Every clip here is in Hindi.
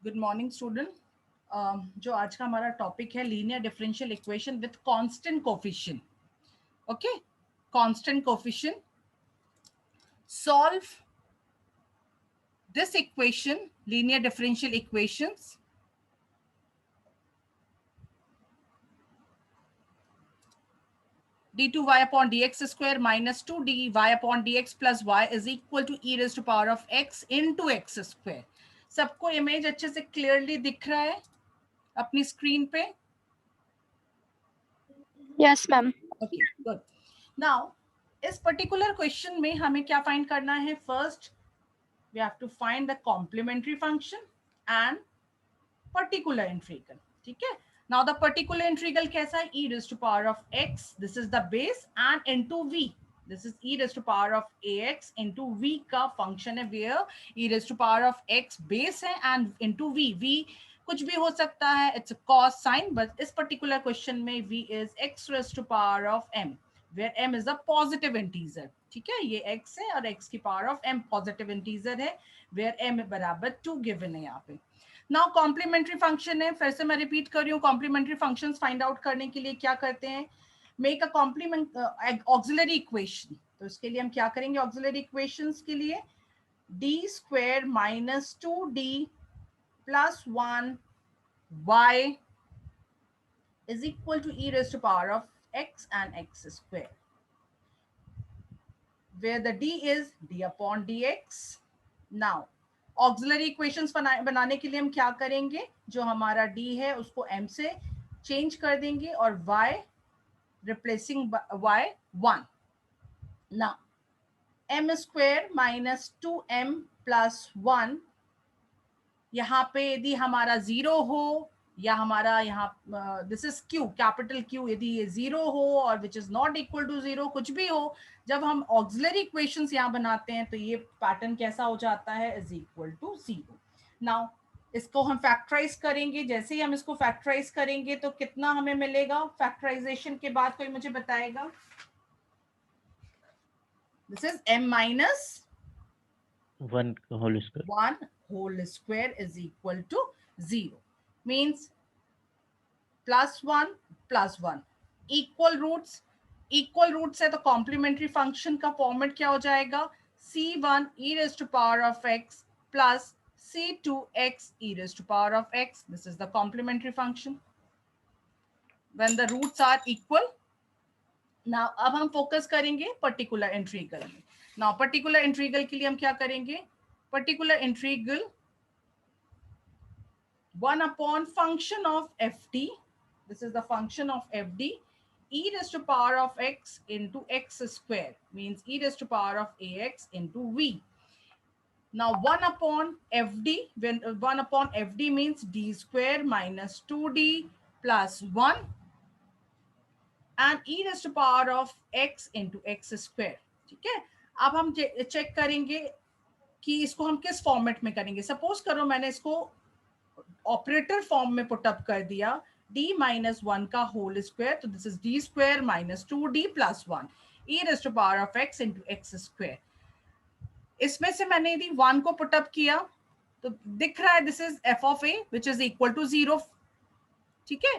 Good morning student. जो आज का हमारा टॉपिक है linear differential equation with constant coefficient. Okay, constant coefficient. Solve this equation, linear differential equations d2y upon dx square minus 2dy upon dx plus y is equal to e raised to power of x into x square। सबको इमेज अच्छे से क्लियरली दिख रहा है अपनी स्क्रीन पे? Yes, ma'am. Okay, good. Now इस पर्टिकुलर क्वेश्चन में हमें क्या फाइंड करना है? First we have to find the complementary function and particular integral। ठीक है, now the particular integral कैसा है? e raised to power of x, this is the base, and into v, this is e raised to power of ax into v का function है, where e raised to power of x base है and into v कुछ भी हो सकता है, it's a cos sign, but इस particular question में v is x raised to power of m, where m is a positive integer। ठीक है, ये x है और x की power of m positive integer है, where m बराबर 2 गिवन है यहाँ पे। नाउ कॉम्प्लीमेंट्री फंक्शन है, फिर से मैं रिपीट कर रही हूँ, कॉम्प्लीमेंट्री फंक्शंस फाइंड आउट करने के लिए क्या करते हैं? Make a compliment auxiliary equation. तो इसके लिए हम क्या करेंगे? ऑक्सिलरी इक्वेशंस के लिए D square minus 2d plus 1 y is equal to e raised to power of x and x square, where the d is d upon dx। now auxiliary equations बनाने के लिए हम क्या करेंगे? जो हमारा d है उसको m से चेंज कर देंगे और y replacing y 1। now m square minus 2m plus 1, यहाँ पे यदि हमारा 0 हो या हमारा यहाँ this is Q, capital Q, यदि ये 0 हो और which is not equal to 0, कुछ भी हो, जब हम ऑक्सिलरी इक्वेशंस यहाँ बनाते हैं तो ये पैटर्न कैसा हो जाता है? Is equal to 0। नाउ इसको हम फैक्टराइज करेंगे। जैसे ही हम इसको फैक्टराइज करेंगे तो कितना हमें मिलेगा? फैक्टराइजेशन के बाद कोई मुझे बताएगा? This is m minus 1 whole square. 1 whole square is equal to 0, means plus 1 plus 1 equal roots. Equal roots है तो कॉम्प्लीमेंट्री फंक्शन का फॉर्मेट क्या हो जाएगा? c1 e raised to power of x plus c2x e raised to power of x, this is the complementary function when the roots are equal। now अब हम फोकस करेंगे पर्टिकुलर इंटीग्रल में। now पर्टिकुलर इंटीग्रल के लिए हम क्या करेंगे? Particular integral 1 upon function of ft, this is the function of fd, e raised to power of x into x square, means e raised to power of ax into v। now 1 upon fd, when 1 upon fd means d square minus 2d plus 1 and e raised to power of x into x square। ठीक है, अब हम चेक करेंगे कि इसको हम किस फॉर्मेट में करेंगे। सपोज करो मैंने इसको ऑपरेटर फॉर्म में पुटअप कर दिया, d माइनस 1 का होल स्क्वायर, तो this is d square minus 2d plus 1 e raise to power of x into x square. इसमें से मैंने यदि 1 को पुटअप किया तो दिख रहा है this is f of a which is equal to 0। ठीक है,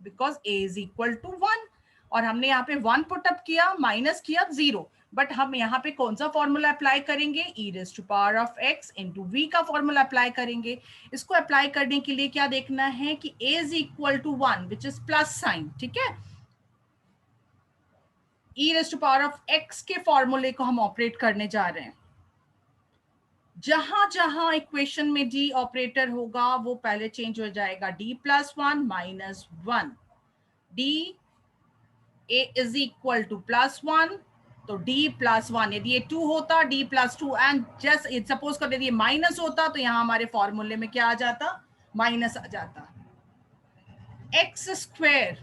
because a is equal to 1 और हमने यहाँ पे 1 पुटअप किया, माइनस किया 0, बट हम यहाँ पे कौन सा फॉर्मूला अप्लाई करेंगे? e raise to power of x into v का फॉर्मूला अप्लाई करेंगे। इसको अप्लाई करने के लिए क्या देखना है कि a is equal to 1 which is plus sign. ठीक है, e raise to power of x के फॉर्मूले को हम ऑपरेट करने जा रहे हैं। जहां जहां इक्वेशन में d ऑपरेटर होगा वो पहले चेंज हो जाएगा, d plus 1 minus 1, d a is equal two plus 1, तो d प्लस 1, यदि ये 2 होता d plus 2, and just suppose कर यदि माइनस होता तो यहाँ हमारे फॉर्मूले में क्या आ जाता? माइनस आ जाता। X square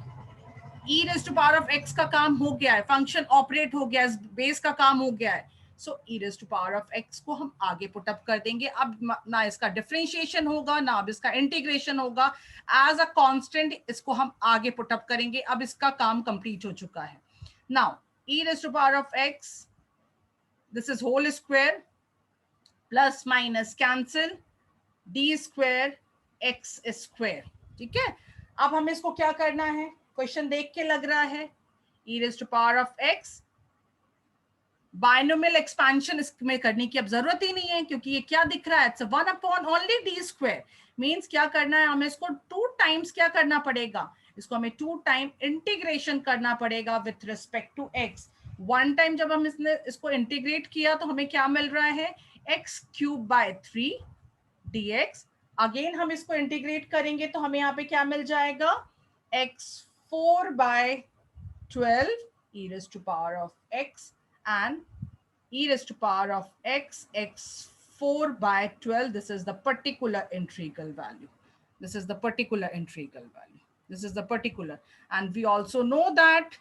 e raise to power of x का काम हो गया है, फंक्शन ऑपरेट हो गया है, बेस का काम हो गया है, so e raise to power of x को हम आगे पुटअप कर देंगे। अब ना इसका डिफरेंशिएशन होगा ना अब इसका इंटीग्रेशन होगा, एज अ कांस्टेंट इसको हम आगे पुटअप करेंगे। अब इसका काम कंप्लीट हो चुका है। Now e raise to power of x, this is whole square, plus minus cancel, d square x square. ठीक है, अब हमें इसको क्या करना है, क्वेश्चन देख के लग रहा है e raise to power of x। Binomial expansion इसमें करने की अब जरूरत ही नहीं है, क्योंकि ये क्या दिख रहा है, it's 1 upon only D square. Means क्या करना है हमें, इसको 2 टाइम्स क्या करना पड़ेगा, इसको हमें 2 टाइम इंटीग्रेशन करना पड़ेगा with respect to x। 1 time जब हम इसको इंटीग्रेट किया तो हमें क्या मिल रहा है, x cube by 3 dx। Again हम इसको इंटीग्रेट करेंगे तो हमें यहाँ पे क्या मिल जाएगा, x4 bye 12 e raised to power of x and e raised to power of x x4 by 12. This is the particular integral value. This is the particular integral value. This is the particular. And we also know that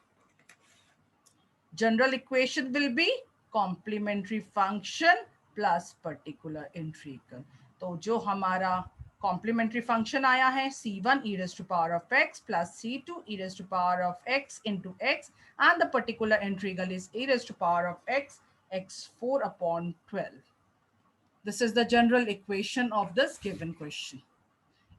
general equation will be complementary function plus particular integral. तो जो हमारा कॉम्प्लीमेंट्री फंक्शन आया है c1 e raised to power of x plus c2 e raised to power of x into x, and the particular integral is e raised to power of x x4 upon 12. This is the general equation of this given question.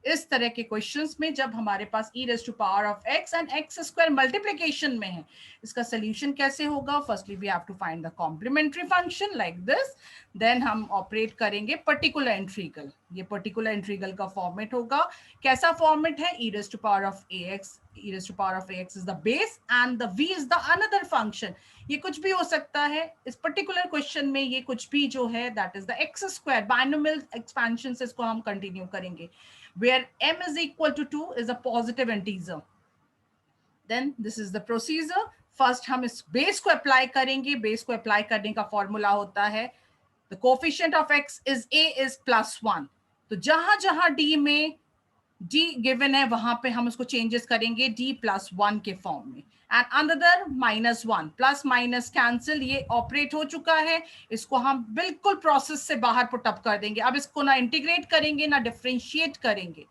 इस तरह के क्वेश्चंस में जब हमारे पास e raised to power of x and x square multiplication में है, इसका सोल्यूशन कैसे होगा, firstly we have to find the complementary function like this, then हम ऑपरेट करेंगे पर्टिकुलर इंटीग्रल। ये पर्टिकुलर इंटीग्रल का फॉर्मेट होगा, कैसा फॉर्मेट है, e raised to power of ax, e raised to power of ax is the base and the v is the another function। ये कुछ भी हो सकता है, इस पर्टिकुलर क्वेश्चन में ये कुछ भी जो है that is the x square. Binomial expansion से इसको हम कंटिन्यू करेंगे, where m is equal to 2 is a positive integer. Then this is the procedure. First हम इस बेस को अप्लाई करेंगे, बेस को अप्लाई करने का फॉर्मूला होता है the coefficient of x is a is +1। तो जहां जहां d में d गिवन है वहां पे हम उसको चेंजेस करेंगे d+1 के फॉर्म में, and another -1 plus minus cancel, ये ऑपरेट हो चुका है, इसको हम बिल्कुल प्रोसेस से बाहर पुट अप कर देंगे। अब इसको ना इंटीग्रेट करेंगे ना डिफरेंशिएट करेंगे।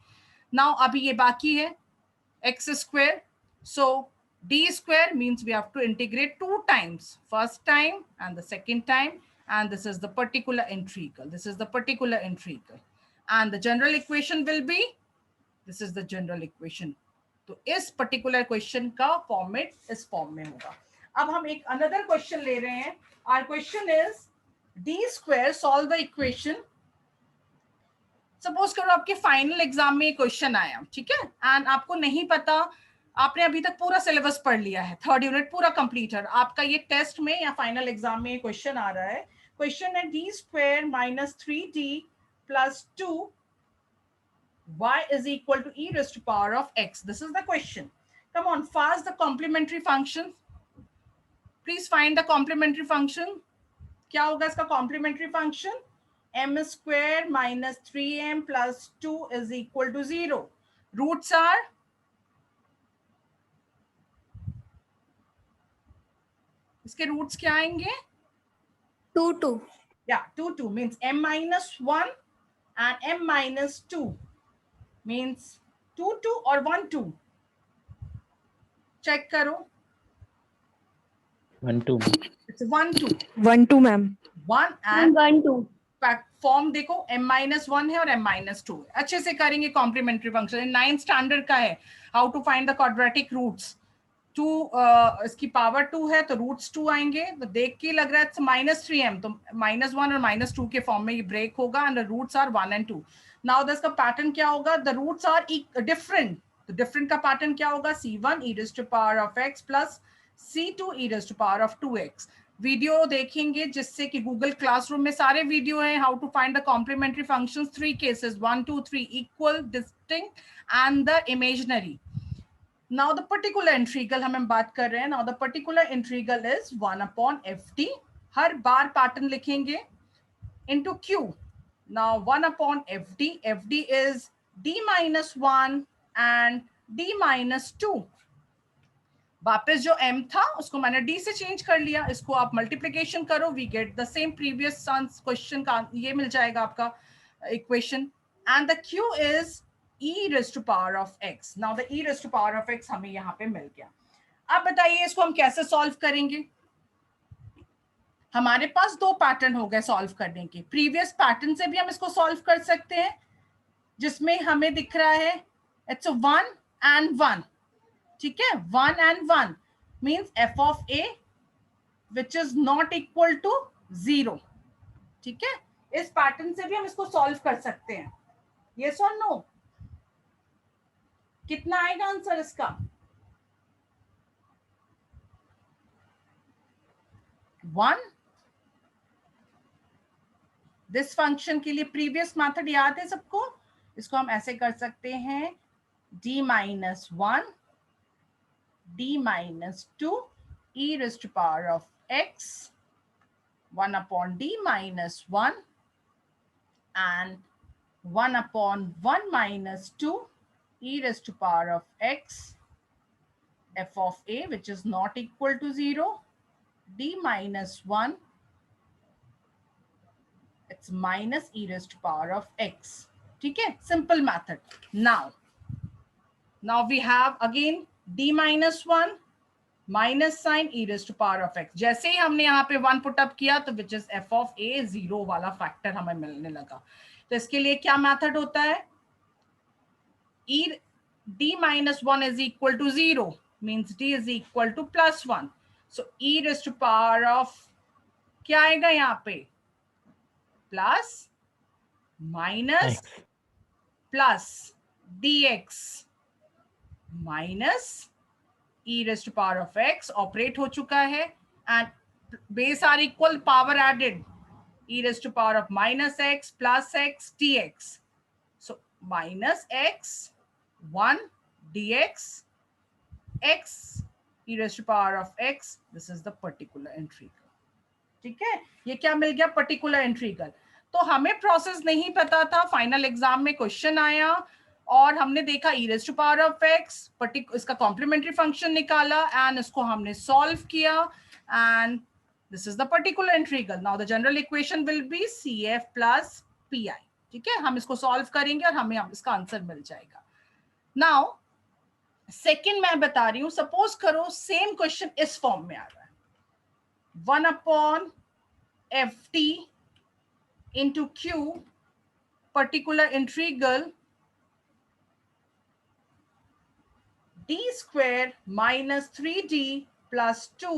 नाउ अभी ये बाकी है x square, so d square means we have to integrate 2 times, first time and the second time, and this is the particular integral, this is the particular integral, and the general equation will be, this is the general equation. तो इस पर्टिकुलर क्वेश्चन का फॉर्मेट इस फॉर्म में होगा। अब हम एक अनदर क्वेश्चन ले रहे हैं, our question is D square solve the equation. Suppose करो आपके फाइनल एग्जाम में क्वेश्चन आया, ठीक है, एंड आपको नहीं पता, आपने अभी तक पूरा सिलेबस पढ़ लिया है, 3rd यूनिट पूरा कंप्लीट है, आपका ये टेस्ट में या फाइनल एग्जाम में क्वेश्चन आ रहा है, क्वेश्चन है D square -3d + 2 y is equal to e raised to power of x. This is the question. Come on, fast the complementary function. Please find the complementary function. क्या होगा इसका complementary function? m square minus 3m plus 2 is equal to 0. Roots are? इसके roots क्या आएंगे? 2 2. Yeah, 2 2 means m minus 1 and m minus 2 means 2 2 or 1 2. Check करो। 1 2 It's 1 2. 1 2 मैम। 1 and 1 2. फॉर्म देखो m-1 है और m-2 है। अच्छे से करेंगे कॉम्प्लीमेंट्री फंक्शन, 9th स्टैंडर्ड का है, how to find the quadratic roots. 2 इसकी पावर 2 है तो रूट्स 2 आएंगे, तो देख के लग रहा है -3m, तो -1 और -2 के फॉर्म में ये ब्रेक होगा, and the roots are 1 and 2। Now इसका पैटर्न क्या होगा, द रूट्स आर डिफरेंट, तो डिफरेंट का पैटर्न क्या होगा, c1 e raised to power of x plus c2 e raised to power of 2x। Video देखेंगे जिससे कि गूगल क्लासरूम में सारे वीडियो हैं, how to find the complementary functions, 3 cases, 1 2 3, equal, distinct and the imaginary. Now the particular integral हम बात कर रहे हैं। Now the particular integral is 1/ft, हर बार पैटर्न लिखेंगे, into q। Now 1/ft, fd is d-1 and d-2। वापस जो m था उसको मैंने d से चेंज कर लिया, इसको आप मल्टीप्लिकेशन करो, we get the same previous question का ये मिल जाएगा आपका equation, and the q is e raised to power of x। Now the e raised to power of x हमें यहाँ पे मिल गया। अब बताइए इसको हम कैसे सॉल्व करेंगे। हमारे पास 2 पैटर्न हो गए सॉल्व करने के, प्रीवियस पैटर्न से भी हम इसको सॉल्व कर सकते हैं, जिसमें हमें दिख रहा है इट्स 1 and 1, ठीक है, 1 and 1 means f of a which is not equal to 0, ठीक है। इस पैटर्न से भी हम इसको सॉल्व कर सकते हैं, यस और नो? कितना आएगा आंसर इसका? 1। दिस फंक्शन के लिए प्रीवियस मेथड याद है सबको? इसको हम ऐसे कर सकते हैं d minus 1 d minus 2 e raised to power of x 1 upon d minus 1 and 1 upon 1 minus 2 e raised to power of x f of a which is not equal to 0 d minus 1 it's minus e raised to power of x, ठीक है, simple method. Now we have again d minus 1 minus sign e raised to power of x. जैसे ही हमने यहाँ पे 1 पुट अप किया तो which is f of a 0 वाला फैक्टर हमें मिलने लगा। तो इसके लिए क्या मेथड होता है? e d minus 1 is equal to 0 means d is equal to plus 1. So e raised to power of क्या आएगा यहाँ पे? Plus minus plus dx minus e raised to power of x operate हो चुका है and base are equal, power added, e raised to power of minus x plus x dx. So minus x 1 dx x e raised to power of x, this is the particular integral, ठीक है। ये क्या मिल गया? Particular integral. तो हमें प्रोसेस नहीं पता था, फाइनल एग्जाम में क्वेश्चन आया और हमने देखा e raised to power of x, इसका कॉम्प्लीमेंट्री फंक्शन निकाला एंड इसको हमने सॉल्व किया and this is the particular integral. Now the general equation will be CF plus PI, ठीक है। हम इसको सॉल्व करेंगे और हमें इसका आंसर मिल जाएगा। नाउ सेकेंड मैं बता रही हूं, सपोज करो सेम क्वेश्चन इस फॉर्म में आ रहा है 1 upon ft into q particular integral d square minus 3d plus 2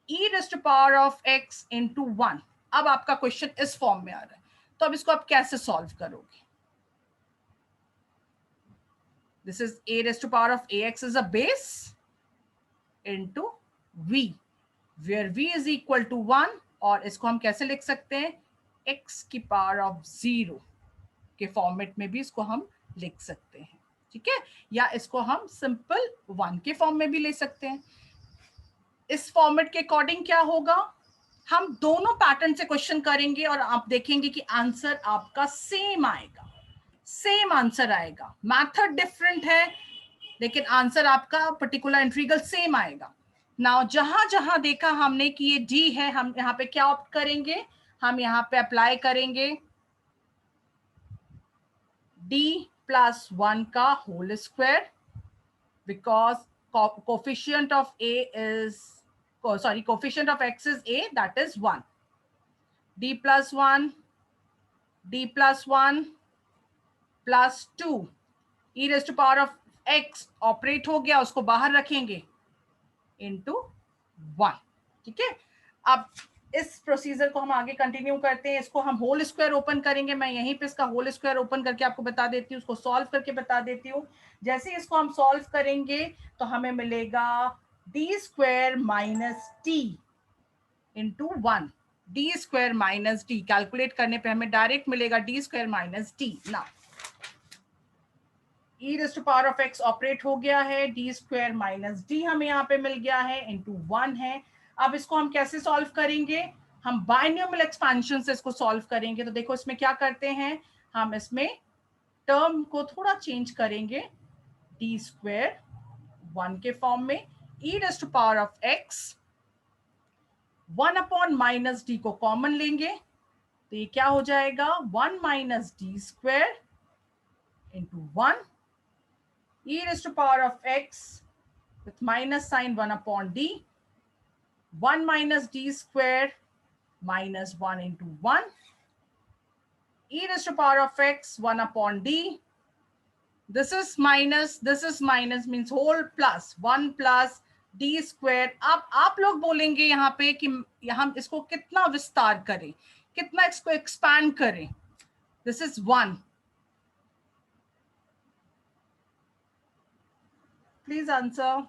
e raised to power of x into 1। अब आपका क्वेश्चन इस फॉर्म में आ रहा है, तो अब इसको आप कैसे सॉल्व करोगे? This is a raised to power of ax is a base into v where v is equal to 1 और इसको हम कैसे लिख सकते हैं? x की पावर ऑफ 0 के फॉर्मेट में भी इसको हम लिख सकते हैं, ठीक है, या इसको हम सिंपल 1 के फॉर्म में भी ले सकते हैं। इस फॉर्मेट के अकॉर्डिंग क्या होगा? हम दोनों पैटर्न से क्वेश्चन करेंगे और आप देखेंगे कि आंसर आपका सेम आएगा, सेम आंसर आएगा। मेथड डिफरेंट है लेकिन आंसर आपका पर्टिकुलर इंटीग्रल सेम आएगा। नाउ जहां जहां देखा हमने कि ये d है, हम यहाँ पे क्या ऑप्ट करेंगे? हम यहाँ पे अप्लाई करेंगे d plus 1 का whole square because coefficient of a is coefficient of x is a, that is 1, d plus 1 d plus 1 plus 2 e raised to power of x operate हो गया, उसको बाहर रखेंगे into 1, ठीक है। अब इस प्रोसीजर को हम आगे कंटिन्यू करते हैं। इसको हम होल स्क्वायर ओपन करेंगे, मैं यहीं पे इसका होल स्क्वायर ओपन करके आपको बता देती हूँ, उसको सॉल्व करके बता देती हूँ। जैसे इसको हम सॉल्व करेंगे तो हमें मिलेगा d square minus T into 1, D square minus D, calculate करने पे हमें डायरेक्ट मिलेगा d स्क्वायर माइनस डी। ना e raised to power of x operate हो गया है, d स्क्वायर माइनस डी हमें यहाँ पे मिल गया है इंटू 1 है। अब इसको हम कैसे सॉल्व करेंगे? हम बाइनोमियल एक्सपेंशन से इसको सॉल्व करेंगे। तो देखो इसमें क्या करते हैं, हम इसमें टर्म को थोड़ा चेंज करेंगे, d स्क्वायर 1 के फॉर्म में, e raised to power of x 1 upon minus D को कॉमन लेंगे तो ये क्या हो जाएगा 1 minus D square into 1 e raised to power of x with minus sign 1 upon d, 1 minus d square minus 1 into 1 e raised to power of x 1 upon d. This is minus means whole plus 1 plus d square. अब आप लोग बोलेंगे यहाँ पे कि हम इसको कितना विस्तार करें, कितना इसको एक्सपैंड करें. This is 1. Please answer.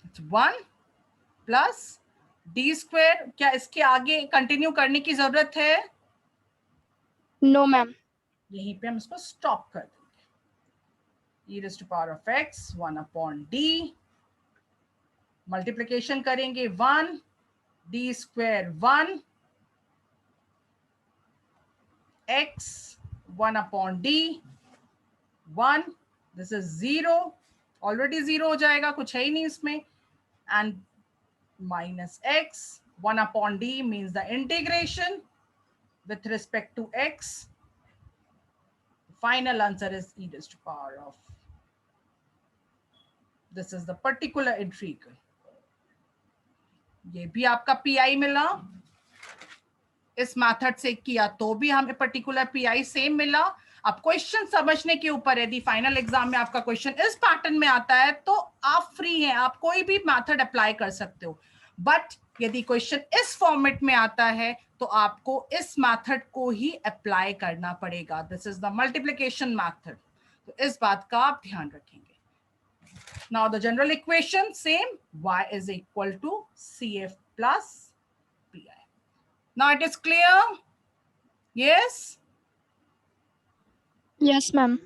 It's 1 plus d square. क्या इसके आगे कंटिन्यू करने की जरूरत है? No ma'am. यहीं पे हम इसको स्टॉप कर देंगे. e raised to power of x 1 upon d. Multiplication करेंगे 1 d square 1 x 1 upon d 1. This is 0. Already 0 हो जाएगा, कुछ है ही नहीं इसमें. And minus x 1 upon d means the integration with respect to x. Final answer is e raised to power of. This is the particular integral. ये भी आपका पीआई मिला. इस मेथड से किया तो भी हमें पर्टिकुलर पीआई सेम मिला. अब क्वेश्चन समझने के ऊपर, यदि फाइनल एग्जाम में आपका क्वेश्चन इस पैटर्न में आता है तो आप फ्री हैं, आप कोई भी मेथड अप्लाई कर सकते हो. बट यदि क्वेश्चन इस फॉर्मेट में आता है तो आपको इस मेथड को ही अप्लाई करना पड़ेगा. This is the multiplication method. तो इस बात का आप ध्यान रखेंगे. Now the general equation same, y is equal to CF plus PI. Now it is clear? Yes? Yes, ma'am.